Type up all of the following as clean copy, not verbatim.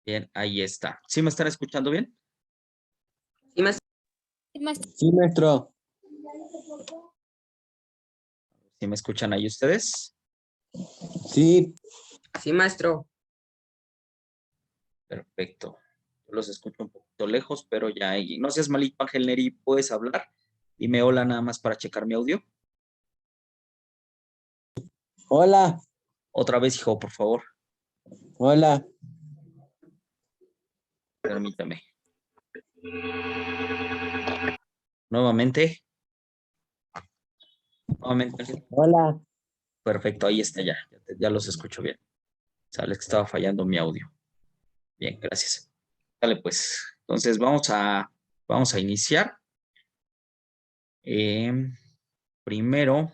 Bien, ahí está. ¿Sí me están escuchando bien? Sí, maestro. Sí, maestro. ¿Sí me escuchan ahí ustedes? Sí. Sí, maestro. Perfecto. Yo los escucho un poquito lejos, pero ya ahí. No seas malito, Ángel Neri, ¿puedes hablar? Dime hola nada más para checar mi audio. Hola. Otra vez, hijo, por favor. Hola. Permítame. Nuevamente. Nuevamente, Ángel. Hola. Perfecto, ahí está ya. Ya los escucho bien. Sale que estaba fallando mi audio. Bien, gracias. Dale, pues. Entonces vamos a iniciar. Primero,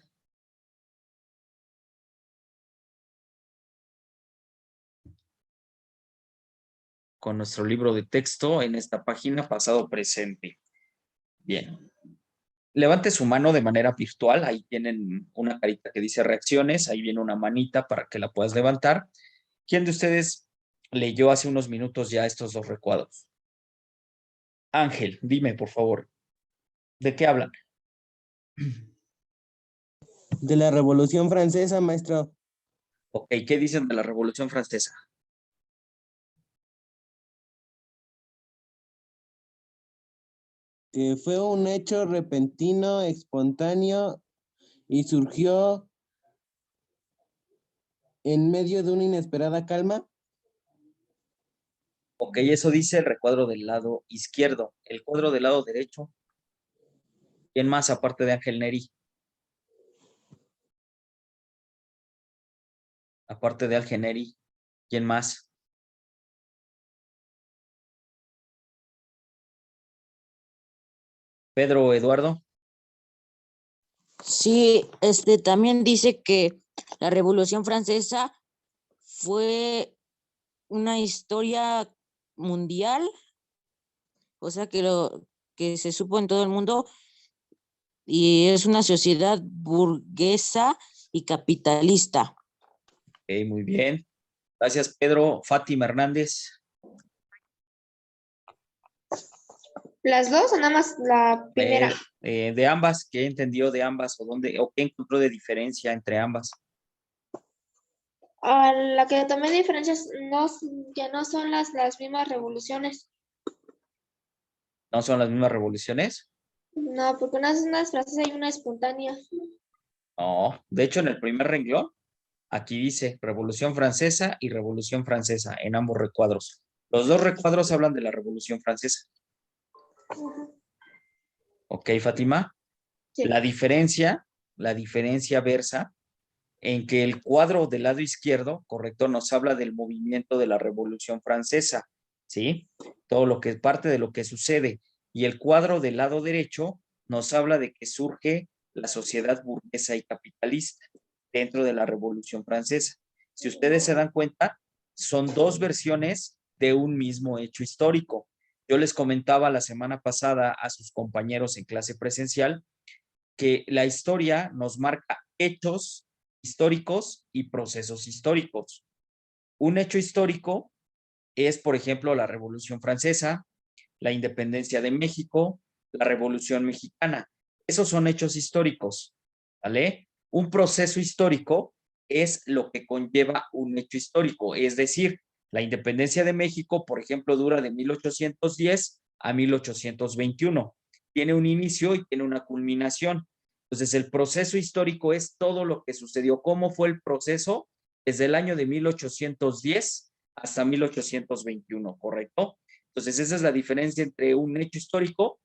con nuestro libro de texto en esta página pasado presente. Bien. Levante su mano de manera virtual. Ahí tienen una carita que dice reacciones. Ahí viene una manita para que la puedas levantar. ¿Quién de ustedes leyó hace unos minutos ya estos dos recuadros? Ángel, dime, por favor, ¿de qué hablan? De la Revolución Francesa, maestro. Ok, ¿qué dicen de la Revolución Francesa? Que fue un hecho repentino, espontáneo y surgió en medio de una inesperada calma. Ok, eso dice el recuadro del lado izquierdo. El cuadro del lado derecho. ¿Quién más aparte de Ángel Neri? Aparte de Ángel Neri, ¿quién más? Pedro Eduardo. Sí, también dice que la Revolución Francesa fue una historia mundial, o sea que lo que se supo en todo el mundo, y es una sociedad burguesa y capitalista. Ok, muy bien. Gracias, Pedro. Fátima Hernández. ¿Las dos o nada más la primera? De ambas, ¿qué entendió de ambas o qué encontró de diferencia entre ambas? La que tomé diferencias ya no son las mismas revoluciones. ¿No son las mismas revoluciones? No, porque una es francesa y una espontánea. No, de hecho en el primer renglón, aquí dice Revolución Francesa y Revolución Francesa en ambos recuadros. Los dos recuadros hablan de la Revolución Francesa. Ok, Fátima. Sí. La diferencia versa en que el cuadro del lado izquierdo, correcto, nos habla del movimiento de la Revolución Francesa, ¿sí? Todo lo que es parte de lo que sucede. Y el cuadro del lado derecho nos habla de que surge la sociedad burguesa y capitalista dentro de la Revolución Francesa. Si ustedes se dan cuenta, son dos versiones de un mismo hecho histórico. Yo les comentaba la semana pasada a sus compañeros en clase presencial que la historia nos marca hechos históricos y procesos históricos. Un hecho histórico es, por ejemplo, la Revolución Francesa, la independencia de México, la Revolución Mexicana. Esos son hechos históricos, ¿vale? Un proceso histórico es lo que conlleva un hecho histórico, es decir, la independencia de México, por ejemplo, dura de 1810 a 1821. Tiene un inicio y tiene una culminación. Entonces, el proceso histórico es todo lo que sucedió, cómo fue el proceso desde el año de 1810 hasta 1821, ¿correcto? Entonces, esa es la diferencia entre un hecho histórico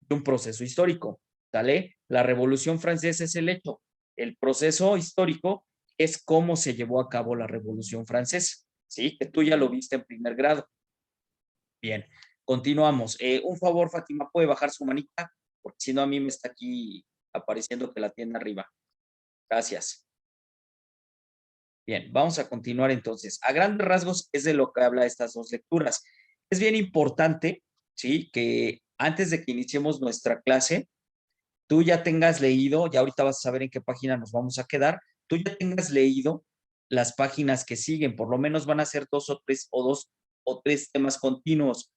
y un proceso histórico, ¿sale? La Revolución Francesa es el hecho. El proceso histórico es cómo se llevó a cabo la Revolución Francesa, ¿sí? Que tú ya lo viste en primer grado. Bien, continuamos. Un favor, Fátima, ¿puede bajar su manita? Porque si no, a mí me está aquí apareciendo que la tiene arriba. Gracias. Bien, vamos a continuar entonces. A grandes rasgos es de lo que habla estas dos lecturas. Es bien importante, ¿sí? Que antes de que iniciemos nuestra clase, tú ya tengas leído, ya ahorita vas a saber en qué página nos vamos a quedar, tú ya tengas leído las páginas que siguen, por lo menos van a ser dos o 3 temas continuos,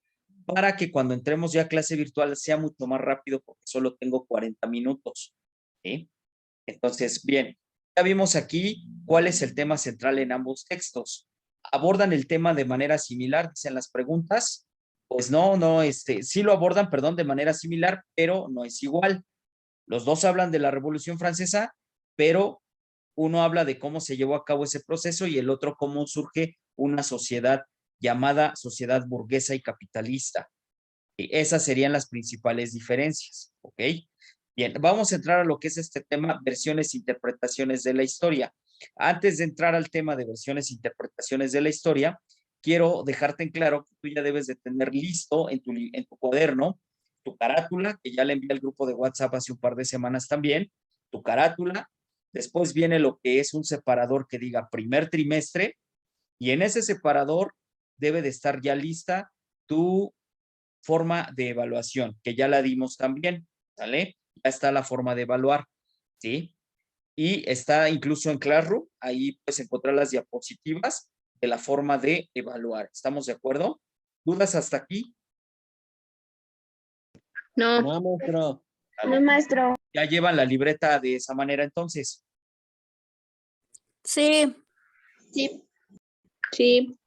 para que cuando entremos ya a clase virtual sea mucho más rápido porque solo tengo 40 minutos. ¿Sí? Entonces, bien, ya vimos aquí cuál es el tema central en ambos textos. ¿Abordan el tema de manera similar, dicen las preguntas? Pues no, sí lo abordan, perdón, de manera similar, pero no es igual. Los dos hablan de la Revolución Francesa, pero uno habla de cómo se llevó a cabo ese proceso y el otro cómo surge una sociedad llamada sociedad burguesa y capitalista. Esas serían las principales diferencias, ¿ok? Bien, vamos a entrar a lo que es este tema, versiones e interpretaciones de la historia. Antes de entrar al tema de versiones e interpretaciones de la historia, quiero dejarte en claro que tú ya debes de tener listo en tu cuaderno tu carátula, que ya le envié al grupo de WhatsApp hace un par de semanas también, tu carátula. Después viene lo que es un separador que diga primer trimestre, y en ese separador debe de estar ya lista tu forma de evaluación, que ya la dimos también, ¿sale? Ya está la forma de evaluar, ¿sí? Y está incluso en Classroom, ahí puedes encontrar las diapositivas de la forma de evaluar. ¿Estamos de acuerdo? ¿Dudas hasta aquí? No. No, maestro. ¿Vale? maestro. Ya llevan la libreta de esa manera entonces. Sí. Sí. Sí.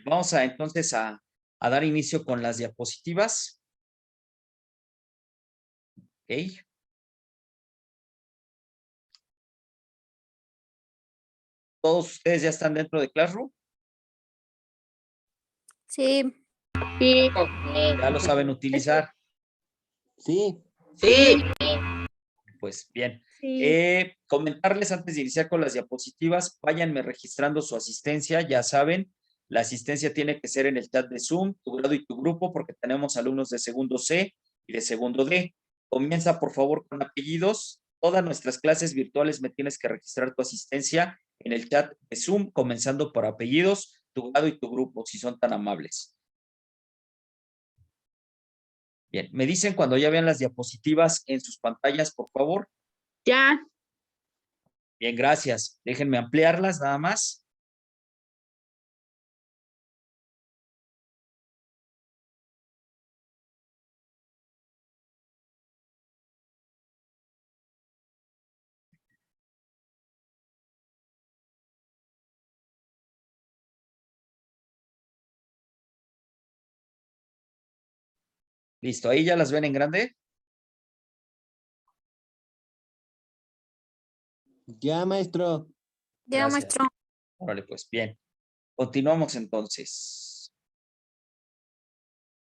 Vamos a entonces a dar inicio con las diapositivas. ¿Ok? ¿Todos ustedes ya están dentro de Classroom? Sí. Sí. ¿Ya lo saben utilizar? Sí. Sí. Pues bien. Sí. Comentarles antes de iniciar con las diapositivas, váyanme registrando su asistencia, ya saben, la asistencia tiene que ser en el chat de Zoom, tu grado y tu grupo, porque tenemos alumnos de segundo C y de segundo D. Comienza por favor con apellidos. Todas nuestras clases virtuales me tienes que registrar tu asistencia en el chat de Zoom, comenzando por apellidos, tu grado y tu grupo, si son tan amables. Bien, me dicen cuando ya vean las diapositivas en sus pantallas, por favor. Ya. Bien, gracias. Déjenme ampliarlas nada más. Listo, ahí ya las ven en grande. Ya, maestro. Ya, Gracias. maestro. Órale, pues bien. Continuamos entonces.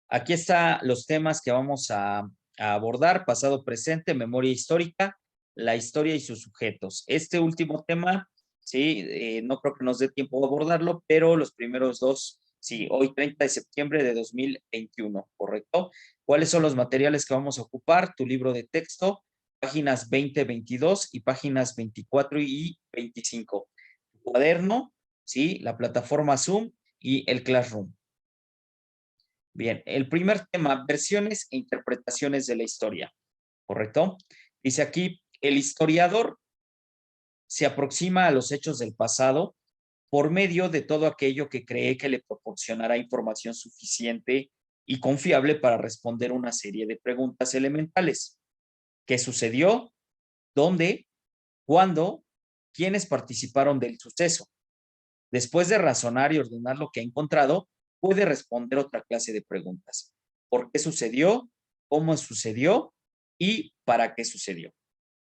Aquí están los temas que vamos a abordar: pasado, presente, memoria histórica, la historia y sus sujetos. Este último tema, sí, no creo que nos dé tiempo de abordarlo, pero los primeros dos, sí, hoy 30 de septiembre de 2021, ¿correcto? ¿Cuáles son los materiales que vamos a ocupar? Tu libro de texto, páginas 20, 22 y páginas 24 y 25. Tu cuaderno, sí, la plataforma Zoom y el Classroom. Bien, el primer tema, versiones e interpretaciones de la historia, ¿correcto? Dice aquí, el historiador se aproxima a los hechos del pasado por medio de todo aquello que cree que le proporcionará información suficiente y confiable para responder una serie de preguntas elementales. ¿Qué sucedió? ¿Dónde? ¿Cuándo? ¿Quiénes participaron del suceso? Después de razonar y ordenar lo que ha encontrado, puede responder otra clase de preguntas. ¿Por qué sucedió? ¿Cómo sucedió? ¿Y para qué sucedió?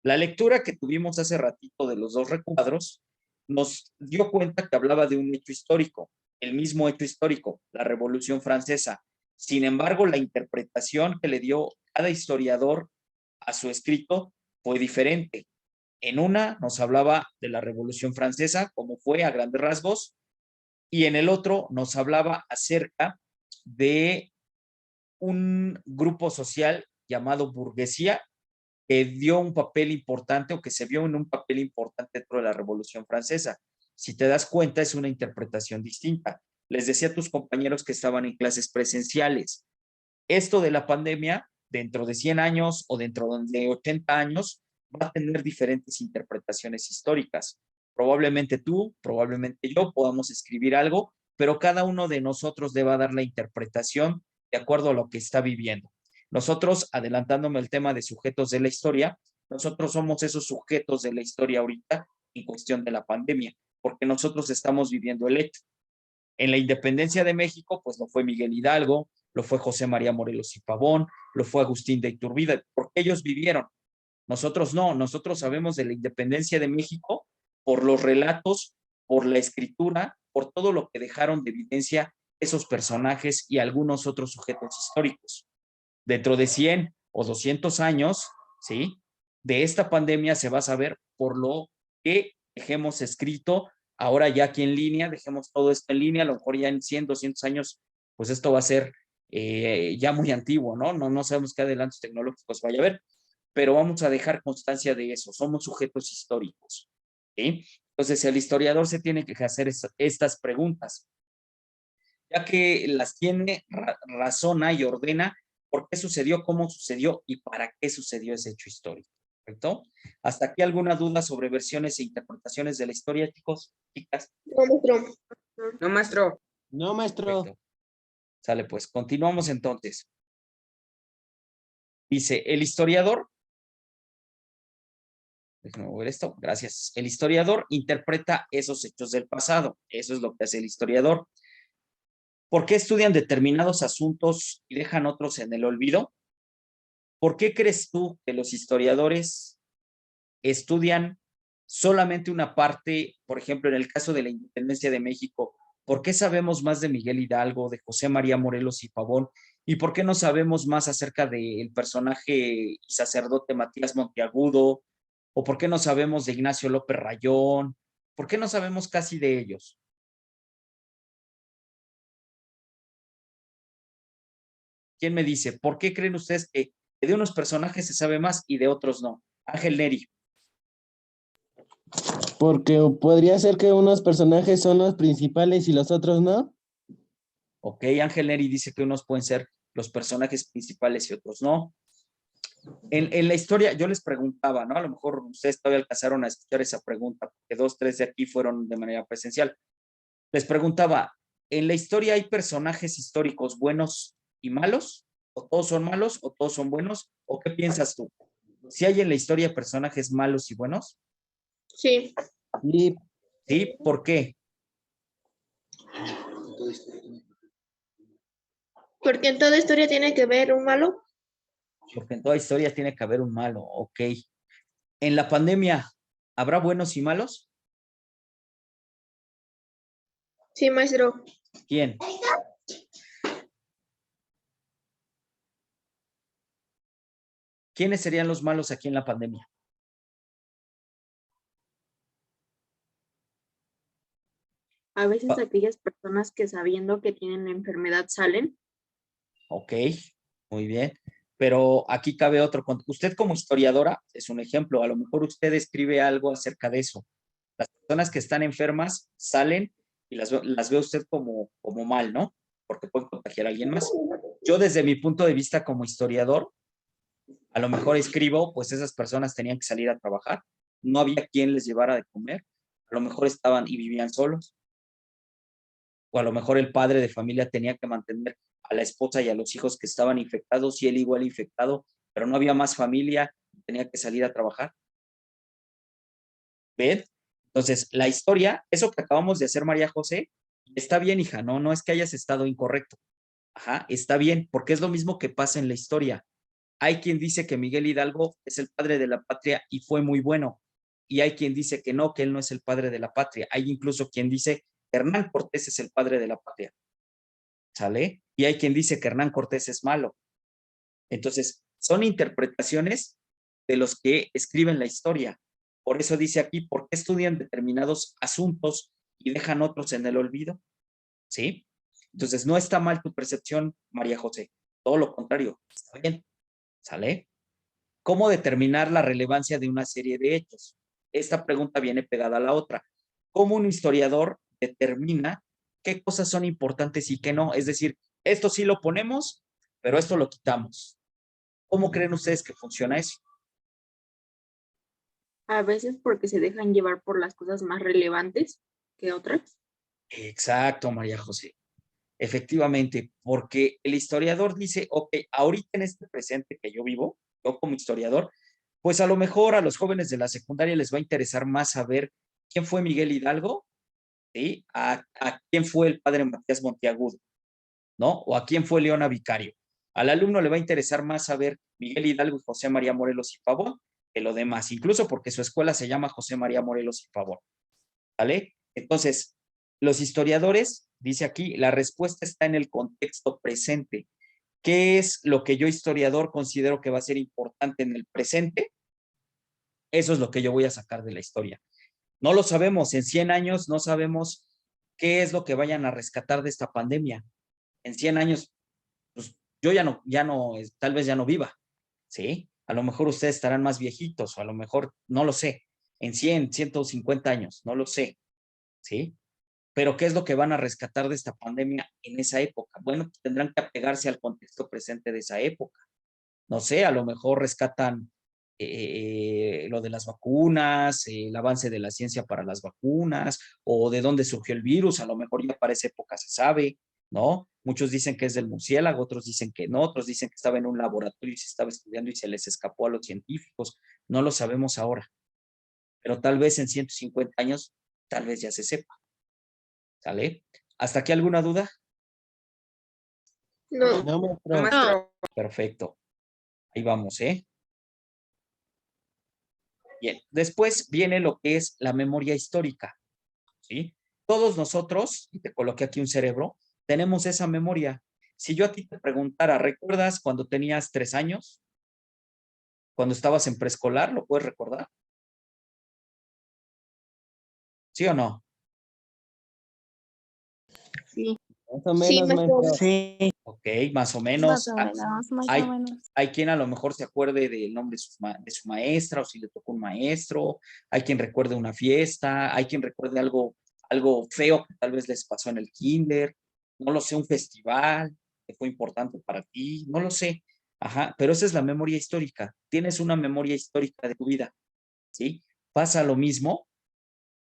La lectura que tuvimos hace ratito de los dos recuadros nos dio cuenta que hablaba de un hecho histórico, el mismo hecho histórico, la Revolución Francesa. Sin embargo, la interpretación que le dio cada historiador a su escrito fue diferente. En una nos hablaba de la Revolución Francesa, como fue a grandes rasgos, y en el otro nos hablaba acerca de un grupo social llamado burguesía que dio un papel importante o que se vio en un papel importante dentro de la Revolución Francesa. Si te das cuenta, es una interpretación distinta. Les decía a tus compañeros que estaban en clases presenciales, esto de la pandemia, dentro de 100 años o dentro de 80 años, va a tener diferentes interpretaciones históricas. Probablemente tú, probablemente yo podamos escribir algo pero cada uno de nosotros debe dar la interpretación de acuerdo a lo que está viviendo. Nosotros, adelantándome el tema de sujetos de la historia, nosotros somos esos sujetos de la historia ahorita en cuestión de la pandemia, porque nosotros estamos viviendo el hecho. En la independencia de México, pues lo fue Miguel Hidalgo, lo fue José María Morelos y Pavón, lo fue Agustín de Iturbide, porque ellos vivieron. Nosotros no, nosotros sabemos de la independencia de México por los relatos, por la escritura, por todo lo que dejaron de evidencia esos personajes y algunos otros sujetos históricos. Dentro de 100 o 200 años, ¿sí? De esta pandemia se va a saber por lo que dejemos escrito, ahora ya aquí en línea, dejemos todo esto en línea, a lo mejor ya en 100, 200 años, pues esto va a ser ya muy antiguo, ¿no? No sabemos qué adelantos tecnológicos vaya a haber, pero vamos a dejar constancia de eso, somos sujetos históricos, ¿sí? Entonces el historiador se tiene que hacer estas preguntas, ya que las tiene, razona y ordena por qué sucedió, cómo sucedió y para qué sucedió ese hecho histórico, ¿correcto? ¿Hasta aquí alguna duda sobre versiones e interpretaciones de la historia, chicos, chicas? No, maestro. No, maestro. No, maestro. Perfecto. Sale, pues, continuamos entonces. Dice, el historiador, déjame mover esto, gracias. El historiador interpreta esos hechos del pasado, eso es lo que hace el historiador. ¿Por qué estudian determinados asuntos y dejan otros en el olvido? ¿Por qué crees tú que los historiadores estudian solamente una parte? Por ejemplo, en el caso de la independencia de México, ¿por qué sabemos más de Miguel Hidalgo, de José María Morelos y Pavón? ¿Y por qué no sabemos más acerca del personaje y sacerdote Matías Monteagudo? ¿O por qué no sabemos de Ignacio López Rayón? ¿Por qué no sabemos casi de ellos? ¿Quién me dice? ¿Por qué creen ustedes que de unos personajes se sabe más y de otros no? Ángel Neri. Porque podría ser que unos personajes son los principales y los otros no. Ok, Ángel Neri dice que unos pueden ser los personajes principales y otros no. En la historia, yo les preguntaba, ¿no? A lo mejor ustedes todavía alcanzaron a escuchar esa pregunta, porque 2, 3 de aquí fueron de manera presencial. Les preguntaba, ¿en la historia hay personajes históricos buenos y malos? ¿O todos son malos o todos son buenos? ¿O qué piensas tú? ¿Si hay en la historia personajes malos y buenos? Sí. Y ¿Sí? ¿Por qué? Porque en toda historia tiene que ver un malo. Porque en toda historia tiene que haber un malo, ok. En la pandemia, ¿habrá buenos y malos? Sí, maestro. ¿Quién? ¿Quiénes serían los malos aquí en la pandemia? A veces aquellas personas que sabiendo que tienen la enfermedad salen. Ok, muy bien. Pero aquí cabe otro. Usted como historiadora es un ejemplo. A lo mejor usted escribe algo acerca de eso. Las personas que están enfermas salen y las ve usted como mal, ¿no? Porque pueden contagiar a alguien más. Yo desde mi punto de vista como historiador, a lo mejor escribo, pues esas personas tenían que salir a trabajar. No había quien les llevara de comer. A lo mejor estaban y vivían solos. O a lo mejor el padre de familia tenía que mantener a la esposa y a los hijos que estaban infectados y él igual infectado, pero no había más familia, tenía que salir a trabajar. ¿Ven? Entonces, la historia, eso que acabamos de hacer, María José, está bien, hija, no es que hayas estado incorrecto. Ajá, está bien, porque es lo mismo que pasa en la historia. Hay quien dice que Miguel Hidalgo es el padre de la patria y fue muy bueno, y hay quien dice que no, que él no es el padre de la patria. Hay incluso quien dice que Hernán Cortés es el padre de la patria. ¿Sale? Y hay quien dice que Hernán Cortés es malo. Entonces, son interpretaciones de los que escriben la historia. Por eso dice aquí, ¿por qué estudian determinados asuntos y dejan otros en el olvido? ¿Sí? Entonces, no está mal tu percepción, María José. Todo lo contrario, está bien. ¿Sale? ¿Cómo determinar la relevancia de una serie de hechos? Esta pregunta viene pegada a la otra. ¿Cómo un historiador determina qué cosas son importantes y qué no? Es decir, esto sí lo ponemos, pero esto lo quitamos. ¿Cómo creen ustedes que funciona eso? A veces porque se dejan llevar por las cosas más relevantes que otras. Exacto, María José. Efectivamente, porque el historiador dice, ok, ahorita en este presente que yo vivo, yo como historiador, pues a lo mejor a los jóvenes de la secundaria les va a interesar más saber quién fue Miguel Hidalgo, ¿sí? A quién fue el padre Matías Monteagudo, ¿no? O a quién fue Leona Vicario. Al alumno le va a interesar más saber Miguel Hidalgo y José María Morelos y Pavón que lo demás, incluso porque su escuela se llama José María Morelos y Pavón, ¿vale? Entonces, los historiadores, dice aquí, la respuesta está en el contexto presente. ¿Qué es lo que yo, historiador, considero que va a ser importante en el presente? Eso es lo que yo voy a sacar de la historia. No lo sabemos, en 100 años no sabemos qué es lo que vayan a rescatar de esta pandemia. En 100 años, pues yo ya no, tal vez ya no viva, ¿sí? A lo mejor ustedes estarán más viejitos o a lo mejor, no lo sé, en 100, 150 años, no lo sé, ¿sí? Pero ¿qué es lo que van a rescatar de esta pandemia en esa época? Bueno, pues tendrán que apegarse al contexto presente de esa época. No sé, a lo mejor rescatan lo de las vacunas, el avance de la ciencia para las vacunas, o de dónde surgió el virus, a lo mejor ya para esa época se sabe, ¿no? Muchos dicen que es del murciélago, otros dicen que no, otros dicen que estaba en un laboratorio y se estaba estudiando y se les escapó a los científicos. No lo sabemos ahora, pero tal vez en 150 años, tal vez ya se sepa, ¿sale? ¿Hasta aquí alguna duda? No, No, maestro. Maestro. Perfecto. Ahí vamos, ¿eh? Bien, después viene lo que es la memoria histórica, ¿sí? Todos nosotros, y te coloqué aquí un cerebro, tenemos esa memoria. Si yo a ti te preguntara, ¿recuerdas cuando tenías 3 años? Cuando estabas en preescolar, ¿lo puedes recordar? ¿Sí o no? Sí. Más o sí, menos, me maestro. acuerdo. Sí. Ok, más o menos. Más Hay, o menos. hay quien a lo mejor se acuerde del nombre de su maestra o si le tocó un maestro, hay quien recuerde una fiesta, hay quien recuerde algo feo que tal vez les pasó en el kinder, no lo sé, un festival que fue importante para ti, no lo sé. Ajá, pero esa es la memoria histórica. Tienes una memoria histórica de tu vida, ¿sí? Pasa lo mismo,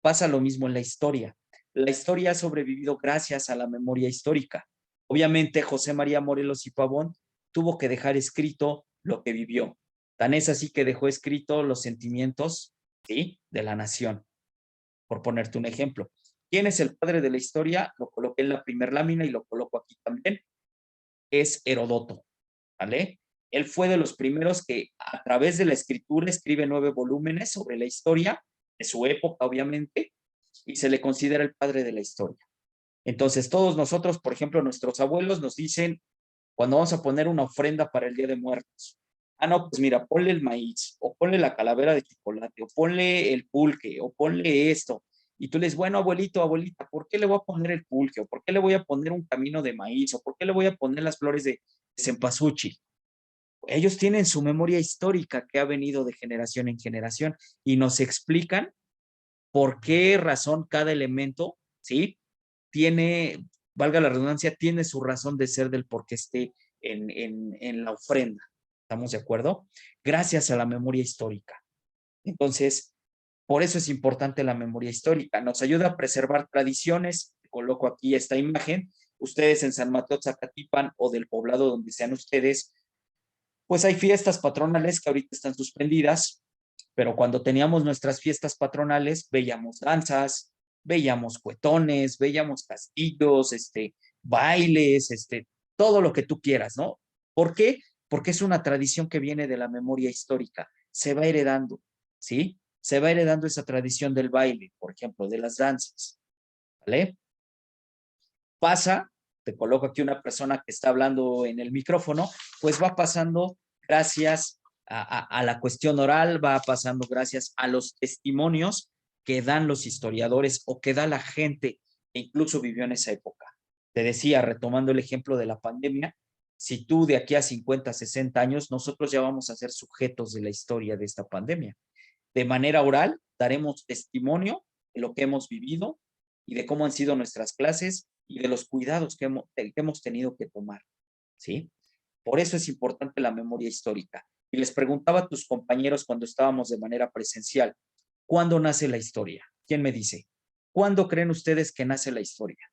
pasa lo mismo en la historia. La historia ha sobrevivido gracias a la memoria histórica. Obviamente, José María Morelos y Pavón tuvo que dejar escrito lo que vivió. Tan es así que dejó escrito los sentimientos, ¿sí?, de la nación, por ponerte un ejemplo. ¿Quién es el padre de la historia? Lo coloqué en la primera lámina y lo coloco aquí también. Es Herodoto, ¿vale? Él fue de los primeros que a través de la escritura escribe 9 volúmenes sobre la historia de su época, obviamente, y se le considera el padre de la historia. Entonces, todos nosotros, por ejemplo, nuestros abuelos nos dicen, cuando vamos a poner una ofrenda para el Día de Muertos, ah, no, pues mira, ponle el maíz, o ponle la calavera de chocolate, o ponle el pulque, o ponle esto. Y tú le dices, bueno, abuelito, abuelita, ¿por qué le voy a poner el pulque? ¿O por qué le voy a poner un camino de maíz? ¿O por qué le voy a poner las flores de cempasúchil? Ellos tienen su memoria histórica que ha venido de generación en generación y nos explican por qué razón cada elemento, ¿sí? Tiene, valga la redundancia, tiene su razón de ser del por qué esté en la ofrenda. ¿Estamos de acuerdo? Gracias a la memoria histórica. Entonces, por eso es importante la memoria histórica. Nos ayuda a preservar tradiciones. Coloco aquí esta imagen. Ustedes en San Mateo Zacatipan o del poblado donde sean ustedes, pues hay fiestas patronales que ahorita están suspendidas, pero cuando teníamos nuestras fiestas patronales, veíamos danzas, veíamos cuetones, veíamos castillos, bailes, todo lo que tú quieras, ¿no? ¿Por qué? Porque es una tradición que viene de la memoria histórica, se va heredando, ¿sí? Se va heredando esa tradición del baile, por ejemplo, de las danzas, ¿vale? Pasa, te coloco aquí una persona que está hablando en el micrófono, pues va pasando gracias a la cuestión oral, va pasando gracias a los testimonios que dan los historiadores o que da la gente que incluso vivió en esa época. Te decía, retomando el ejemplo de la pandemia, si tú de aquí a 50, 60 años, nosotros ya vamos a ser sujetos de la historia de esta pandemia. De manera oral, daremos testimonio de lo que hemos vivido y de cómo han sido nuestras clases y de los cuidados que hemos tenido que tomar, ¿sí? Por eso es importante la memoria histórica. Y les preguntaba a tus compañeros cuando estábamos de manera presencial, ¿cuándo nace la historia? ¿Quién me dice? ¿Cuándo creen ustedes que nace la historia?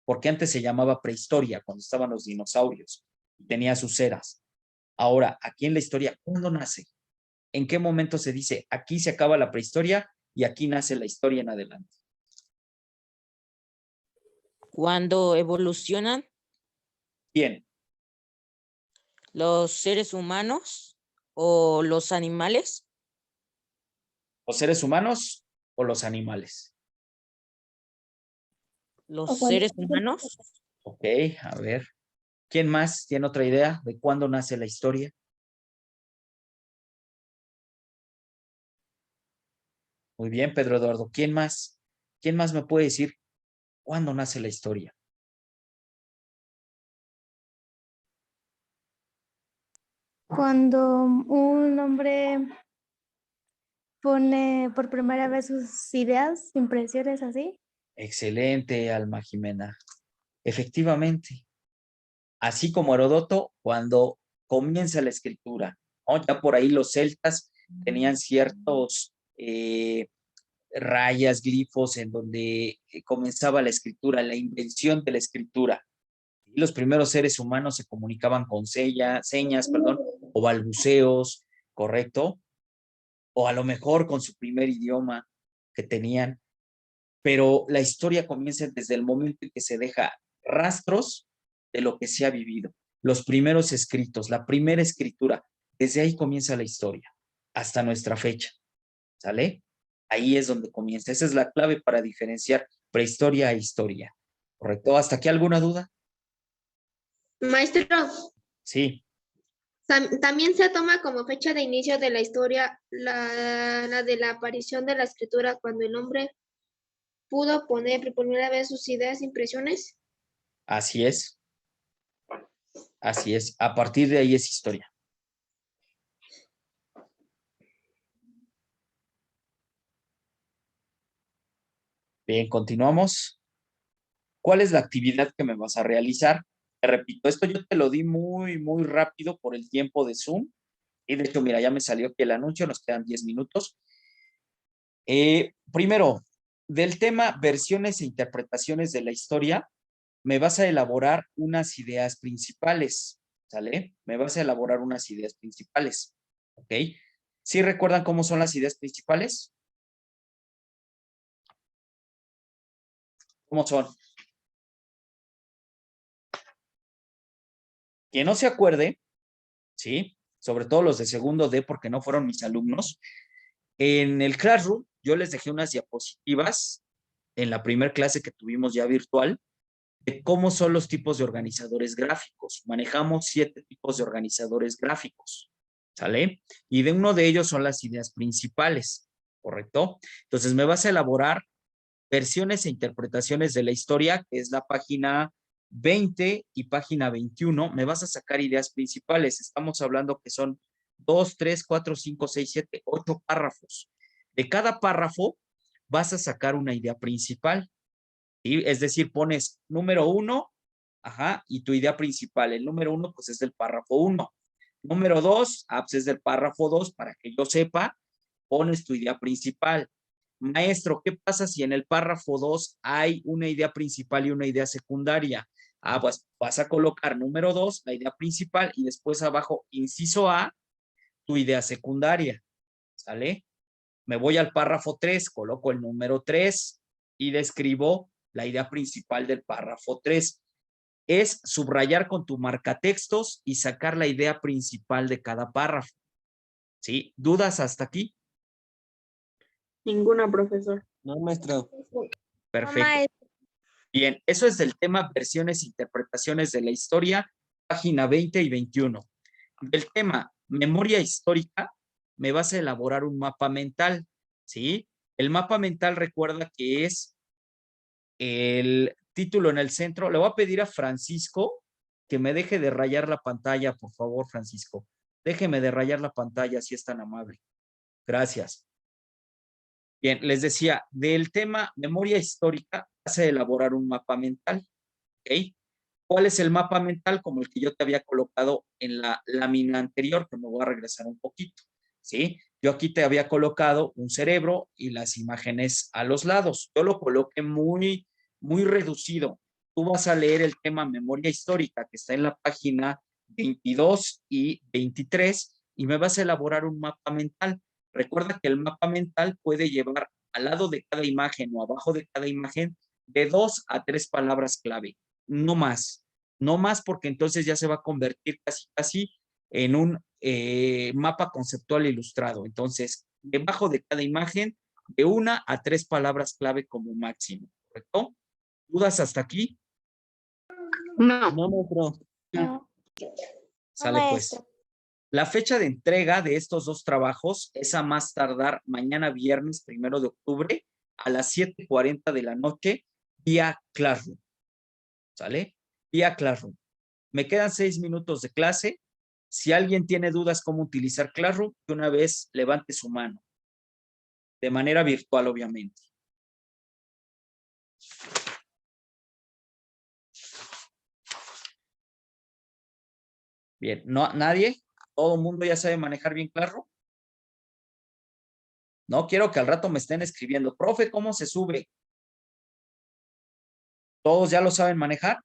Porque antes se llamaba prehistoria, cuando estaban los dinosaurios, tenía sus eras. Ahora, aquí en la historia, ¿cuándo nace? ¿En qué momento se dice, aquí se acaba la prehistoria y aquí nace la historia en adelante? Cuando evolucionan Bien, los seres humanos o los animales. ¿los seres humanos o los animales? Los seres humanos. Ok, a ver. ¿Quién más tiene otra idea de cuándo nace la historia? Muy bien, Pedro Eduardo. ¿Quién más? ¿Quién más me puede decir cuándo nace la historia? Cuando un hombre pone por primera vez sus ideas, impresiones así. Excelente, Alma Jimena. Efectivamente, así como Heródoto, cuando comienza la escritura, ¿no? Ya por ahí los celtas tenían ciertos rayas, glifos, en donde comenzaba la escritura, la invención de la escritura. Y los primeros seres humanos se comunicaban con señas, perdón, o balbuceos, ¿correcto? O a lo mejor con su primer idioma que tenían. Pero la historia comienza desde el momento en que se deja rastros de lo que se ha vivido. Los primeros escritos, la primera escritura, desde ahí comienza la historia, hasta nuestra fecha, ¿sale? Ahí es donde comienza. Esa es la clave para diferenciar prehistoria e historia. ¿Correcto? ¿Hasta aquí alguna duda? Maestro, Sí. también se toma como fecha de inicio de la historia la de la aparición de la escritura cuando el hombre pudo poner por primera vez sus ideas e impresiones. Así es. Así es. A partir de ahí es historia. Bien, continuamos. ¿Cuál es la actividad que me vas a realizar? Te repito, esto yo te lo di muy rápido por el tiempo de Zoom. Y de hecho, mira, ya me salió aquí el anuncio, nos quedan 10 minutos. Primero, del tema versiones e interpretaciones de la historia, me vas a elaborar unas ideas principales, ¿sale? Me vas a elaborar unas ideas principales, ¿ok? ¿Sí recuerdan cómo son las ideas principales? ¿Cómo son? Quien no se acuerde, ¿sí? Sobre todo los de segundo D, porque no fueron mis alumnos, en el Classroom yo les dejé unas diapositivas en la primera clase que tuvimos ya virtual de cómo son los tipos de organizadores gráficos. Manejamos 7 tipos de organizadores gráficos, ¿sale? Y de uno de ellos son las ideas principales, ¿correcto? Entonces me vas a elaborar versiones e interpretaciones de la historia, que es la página 20 y página 21. Me vas a sacar ideas principales. Estamos hablando que son 2, 3, 4, 5, 6, 7, 8 párrafos. De cada párrafo vas a sacar una idea principal. ¿Sí? Es decir, pones número 1, ajá, y tu idea principal. El número 1, pues es del párrafo 1. Número 2, pues es del párrafo 2, para que yo sepa, pones tu idea principal. Maestro, ¿qué pasa si en el párrafo 2 hay una idea principal y una idea secundaria? Pues vas a colocar número 2, la idea principal, y después abajo, inciso A, tu idea secundaria, ¿sale? Me voy al párrafo 3, coloco el número 3 y describo la idea principal del párrafo 3. Es subrayar con tu marcatextos y sacar la idea principal de cada párrafo. ¿Sí? ¿Dudas hasta aquí? Ninguna, profesor. No, maestro. Perfecto. Bien, eso es del tema versiones e interpretaciones de la historia, página 20 y 21. Del tema memoria histórica, me vas a elaborar un mapa mental, ¿sí? El mapa mental recuerda que es el título en el centro. Le voy a pedir a Francisco que me deje de rayar la pantalla, por favor, Francisco. Déjeme de rayar la pantalla, si es tan amable. Gracias. Bien, les decía, del tema memoria histórica, vas a elaborar un mapa mental, ¿ok? ¿Cuál es el mapa mental? Como el que yo te había colocado en la lámina anterior, que me voy a regresar un poquito, ¿sí? Yo aquí te había colocado un cerebro y las imágenes a los lados. Yo lo coloqué muy, muy reducido. Tú vas a leer el tema memoria histórica que está en la página 22 y 23 y me vas a elaborar un mapa mental. Recuerda que el mapa mental puede llevar al lado de cada imagen o abajo de cada imagen de 2 a 3 palabras clave, no más. No más porque entonces ya se va a convertir casi en un mapa conceptual ilustrado. Entonces, debajo de cada imagen, de 1 a 3 palabras clave como máximo, ¿correcto? ¿Dudas hasta aquí? No. No, maestro. No. Sale pues. La fecha de entrega de estos dos trabajos es a más tardar mañana viernes 1 de octubre a las 7:40 de la noche vía Classroom. ¿Sale? Vía Classroom. Me quedan 6 minutos de clase. Si alguien tiene dudas cómo utilizar Classroom, de una vez levante su mano. De manera virtual, obviamente. Bien, ¿no, nadie? ¿Todo el mundo ya sabe manejar bien Classroom? No quiero que al rato me estén escribiendo, profe, ¿cómo se sube? ¿Todos ya lo saben manejar?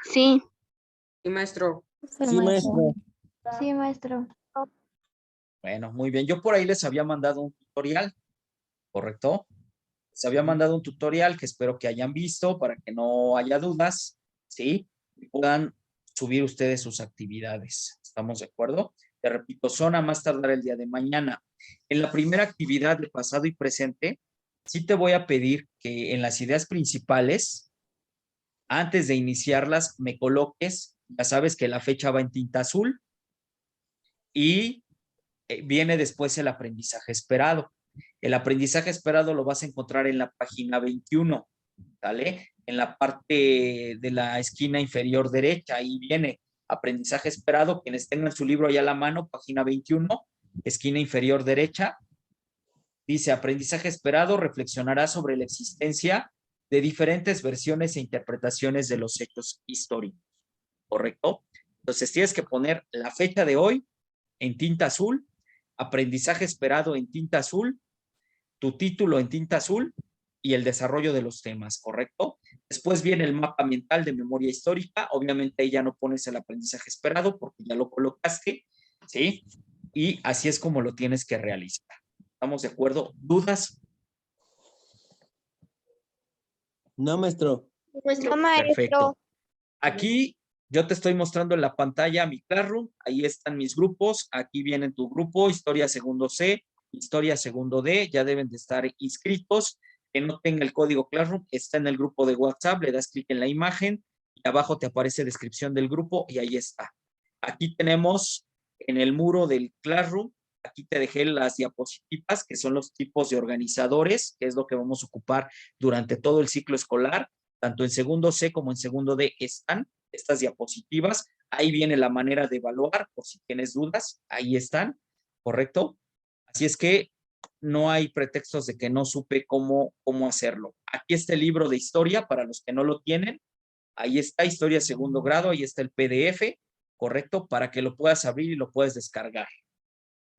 Sí. Sí, maestro. Sí, maestro. Sí, maestro. Bueno, muy bien. Yo por ahí les había mandado un tutorial, ¿correcto? Les había mandado un tutorial que espero que hayan visto para que no haya dudas, ¿sí? Y puedan subir ustedes sus actividades. ¿Estamos de acuerdo? Te repito, son a más tardar el día de mañana. En la primera actividad de pasado y presente, sí te voy a pedir que en las ideas principales, antes de iniciarlas, me coloques, ya sabes que la fecha va en tinta azul y viene después el aprendizaje esperado. El aprendizaje esperado lo vas a encontrar en la página 21, ¿vale? En la parte de la esquina inferior derecha, ahí viene aprendizaje esperado. Quienes tengan su libro allá a la mano, página 21, esquina inferior derecha, dice aprendizaje esperado, reflexionará sobre la existencia de diferentes versiones e interpretaciones de los hechos históricos, ¿correcto? Entonces tienes que poner la fecha de hoy en tinta azul, aprendizaje esperado en tinta azul, tu título en tinta azul y el desarrollo de los temas, ¿correcto? Después viene el mapa mental de memoria histórica. Obviamente ahí ya no pones el aprendizaje esperado porque ya lo colocaste, ¿sí? Y así es como lo tienes que realizar. ¿Estamos de acuerdo? ¿Dudas? No, maestro. Maestro. Perfecto. Aquí yo te estoy mostrando en la pantalla mi Classroom. Ahí están mis grupos. Aquí viene tu grupo, Historia Segundo C, Historia Segundo D. Ya deben de estar inscritos. Que no tenga el código Classroom, está en el grupo de WhatsApp. Le das clic en la imagen y abajo te aparece descripción del grupo y ahí está. Aquí tenemos en el muro del Classroom. Aquí te dejé las diapositivas, que son los tipos de organizadores, que es lo que vamos a ocupar durante todo el ciclo escolar. Tanto en segundo C como en segundo D están estas diapositivas. Ahí viene la manera de evaluar, por si tienes dudas, ahí están, ¿correcto? Así es que no hay pretextos de que no supe cómo hacerlo. Aquí está el libro de historia para los que no lo tienen. Ahí está Historia Segundo Grado, ahí está el PDF, ¿correcto? Para que lo puedas abrir y lo puedas descargar.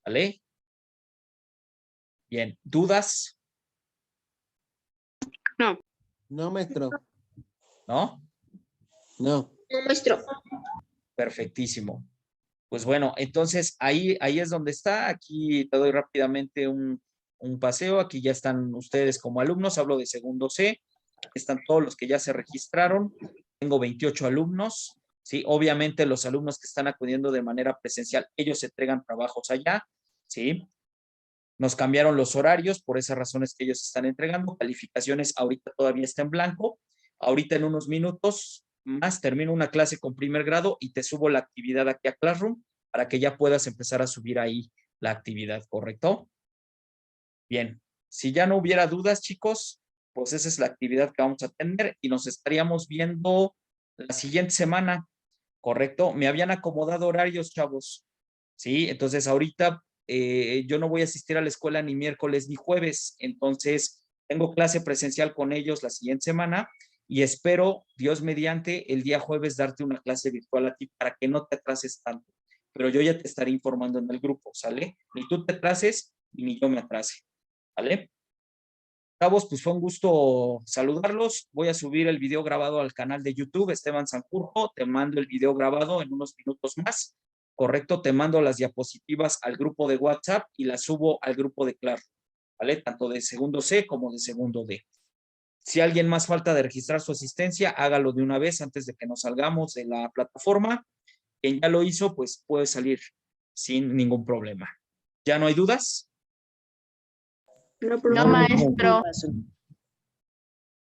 ¿Vale? Bien, ¿dudas? No, maestro. ¿No? No. No, maestro. Perfectísimo. Pues bueno, entonces ahí es donde está. Aquí te doy rápidamente un paseo. Aquí ya están ustedes como alumnos. Hablo de segundo C. Aquí están todos los que ya se registraron. Tengo 28 alumnos. ¿Sí? Obviamente los alumnos que están acudiendo de manera presencial, ellos se entregan trabajos allá. ¿Sí? Nos cambiaron los horarios por esas razones que ellos están entregando. Calificaciones ahorita todavía está en blanco. Ahorita en unos minutos más termino una clase con primer grado y te subo la actividad aquí a Classroom para que ya puedas empezar a subir ahí la actividad, ¿correcto? Bien, si ya no hubiera dudas, chicos, pues esa es la actividad que vamos a tener y nos estaríamos viendo la siguiente semana, ¿correcto? Me habían acomodado horarios, chavos, ¿sí? Entonces ahorita yo no voy a asistir a la escuela ni miércoles ni jueves, entonces tengo clase presencial con ellos la siguiente semana y espero, Dios mediante, el día jueves darte una clase virtual a ti para que no te atrases tanto. pero yo ya te estaré informando en el grupo, ¿sale? Ni tú te atrases ni yo me atrase, ¿vale? Cabos, pues fue un gusto saludarlos. Voy a subir el video grabado al canal de YouTube, Esteban Sanjurjo. Te mando el video grabado en unos minutos más. Correcto, te mando las diapositivas al grupo de WhatsApp y las subo al grupo de Claro, ¿vale? Tanto de segundo C como de segundo D. Si alguien más falta de registrar su asistencia, hágalo de una vez antes de que nos salgamos de la plataforma. Quien ya lo hizo, pues puede salir sin ningún problema. ¿Ya no hay dudas? No, No, maestro.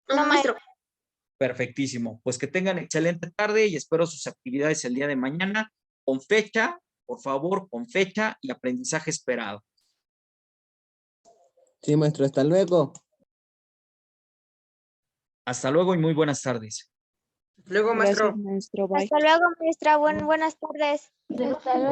No, maestro. Perfectísimo. Pues que tengan excelente tarde y espero sus actividades el día de mañana con fecha, por favor, con fecha y aprendizaje esperado. Sí, maestro, hasta luego. Hasta luego y muy buenas tardes. Luego, maestro. Gracias, maestro. Bye. Hasta luego, maestra. Buenas tardes. Hasta luego.